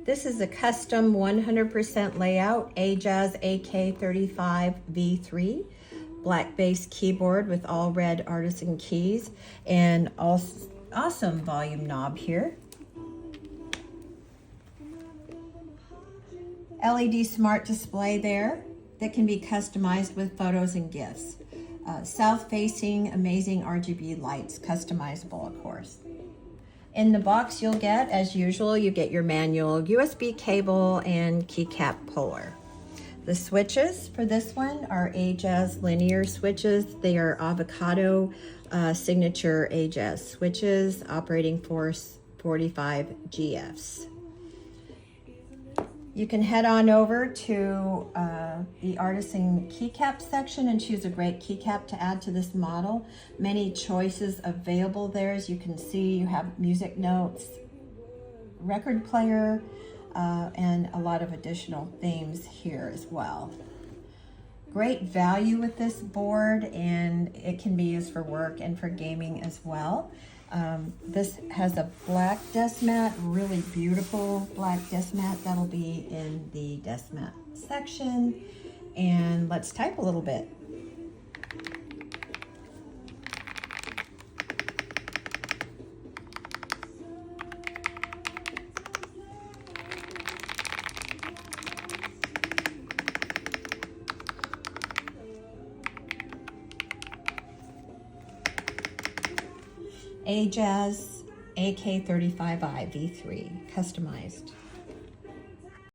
This is a custom 100% layout, Ajaz AK35 V3, black base keyboard with all red Artisan keys, and awesome volume knob here. LED smart display there that can be customized with photos and gifts. South-facing, amazing RGB lights, customizable, of course. In the box you'll get, as usual, you get your manual, USB cable, and keycap puller. The switches for this one are Ajaz linear switches. They are avocado signature Ajaz switches, operating force 45 GFs. You can head on over to the Artisan keycap section and choose a great keycap to add to this model. Many choices available there. As you can see, you have music notes, record player, and a lot of additional themes here as well. Great value with this board, and it can be used for work and for gaming as well. This has a black desk mat, really beautiful black desk mat. That'll be in the desk mat section. And let's type a little bit. Ajaz AK35i V3, customized.